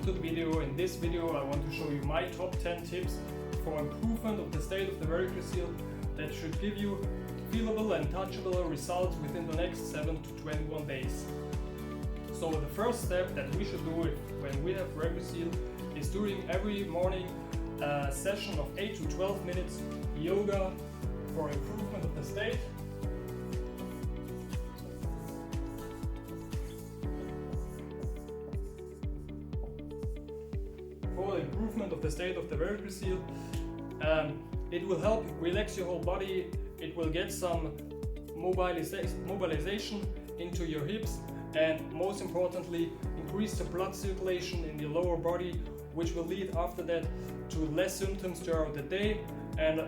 to the video. In this video I want to show you my top 10 tips for improvement of the state of the varicocele that should give you feelable and touchable results within the next 7 to 21 days. So the first step that we should do when we have varicocele is doing every morning a session of 8 to 12 minutes yoga for improvement of the state. For the improvement of the state of the varicocele, it will help relax your whole body. It will get some mobilization into your hips, and most importantly increase the blood circulation in the lower body, which will lead after that to less symptoms throughout the day. And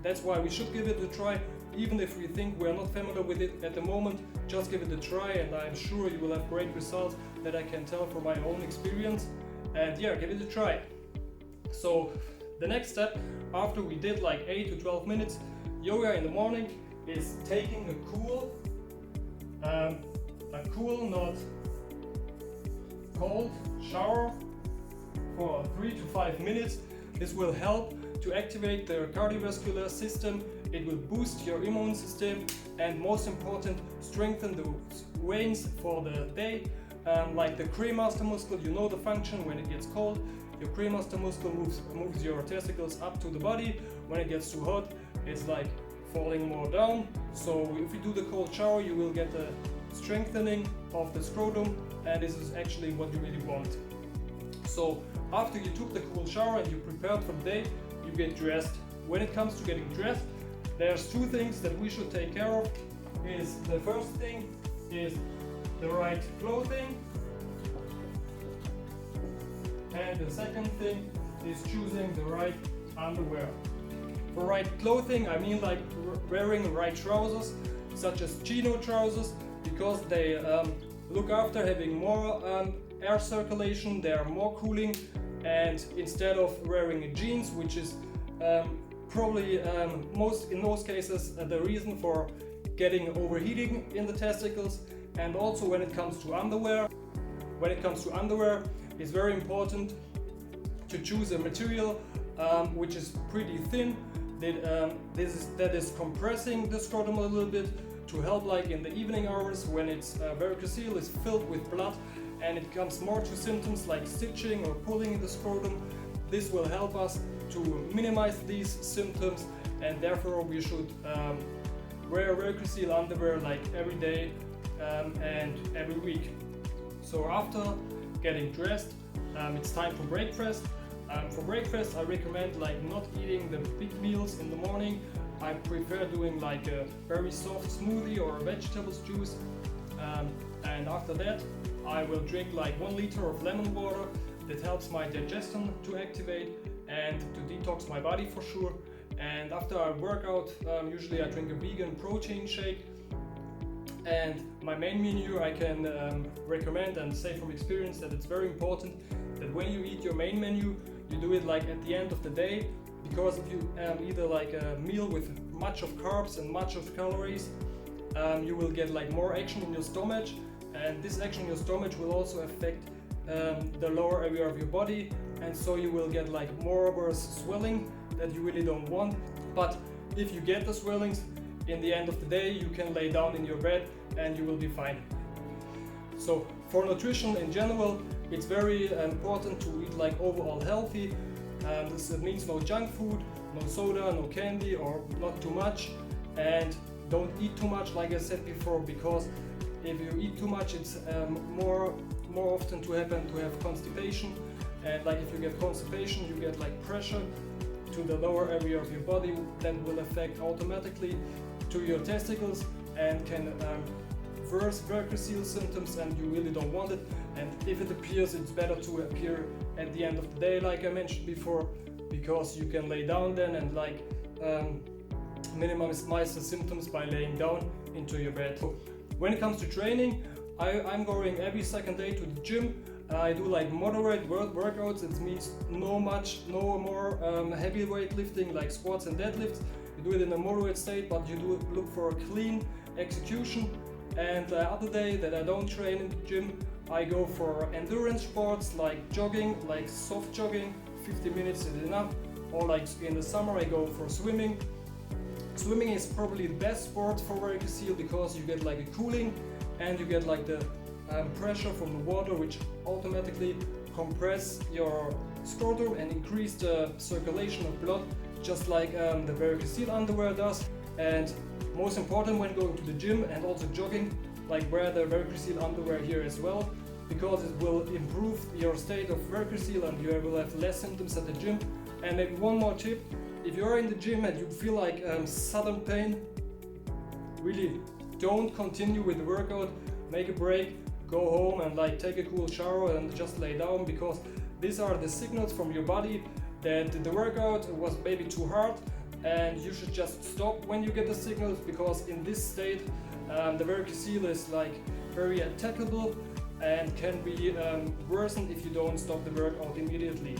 that's why we should give it a try. Even if we think we're not familiar with it at the moment, just give it a try, and I'm sure you will have great results that I can tell from my own experience. And yeah, give it a try. So the next step, after we did like 8 to 12 minutes yoga in the morning, is taking a cool, not cold shower for 3 to 5 minutes. This will help to activate the cardiovascular system. It will boost your immune system, and most important, strengthen the veins for the day. Like the cremaster muscle, you know the function. When it gets cold, your cremaster muscle moves your testicles up to the body. When it gets too hot, it's like falling more down. So if you do the cold shower, you will get a strengthening of the scrotum, and this is actually what you really want. So after you took the cool shower and you prepared for the day, you get dressed. When it comes to getting dressed, there's two things that we should take care of. The first thing is the right clothing, and the second thing is choosing the right underwear. For right clothing, I mean like wearing the right trousers, such as chino trousers, because they look after having more air circulation, they are more cooling, and instead of wearing jeans, which is probably in most cases the reason for getting overheating in the testicles. And also when it comes to underwear, it's very important to choose a material which is pretty thin, that is compressing the scrotum a little bit, to help like in the evening hours when its varicocele is filled with blood and it comes more to symptoms like stitching or pulling in the scrotum. This will help us to minimize these symptoms, and therefore we should wear varicocele underwear like every day and every week. So after getting dressed, it's time for breakfast. For breakfast I recommend like not eating the big meals in the morning. I prefer doing like a very soft smoothie or a vegetables juice, and after that I will drink like 1 liter of lemon water. That helps my digestion to activate and to detox my body for sure. And after I work out, usually I drink a vegan protein shake. And my main menu, I can recommend and say from experience that it's very important that when you eat your main menu, you do it like at the end of the day, because if you eat like a meal with much of carbs and much of calories, you will get like more action in your stomach, and this action in your stomach will also affect the lower area of your body, and so you will get like more worse swelling that you really don't want. But if you get the swellings, in the end of the day you can lay down in your bed and you will be fine. So for nutrition in general, it's very important to eat like overall healthy. This means no junk food, no soda, no candy, or not too much, and don't eat too much like I said before, because if you eat too much, it's more often to happen to have constipation. And like if you get constipation, you get like pressure to the lower area of your body that will affect automatically to your testicles and can worse varicocele symptoms, and you really don't want it. And if it appears, it's better to appear at the end of the day like I mentioned before, because you can lay down then and like minimize the symptoms by laying down into your bed. So when it comes to training, I'm going every second day to the gym. I do like moderate workouts. It means no more heavy weight lifting like squats and deadlifts. You do it in a moderate state, but you look for a clean execution. And the other day that I don't train in the gym, I go for endurance sports like jogging, like soft jogging, 50 minutes is enough. Or like in the summer I go for swimming. Swimming is probably the best sport for varicocele because you get like a cooling and you get like the pressure from the water, which automatically compress your scrotum and increase the circulation of blood, just like the varicocele underwear does. And most important when going to the gym and also jogging, like wear the varicocele underwear here as well, because it will improve your state of varicocele and you will have less symptoms at the gym. And maybe one more tip, if you're in the gym and you feel like sudden pain, really don't continue with the workout, make a break, go home and like take a cool shower and just lay down, because these are the signals from your body that the workout was maybe too hard, and you should just stop when you get the signals, because in this state the varicocele is like very attackable and can be worsened if you don't stop the workout immediately.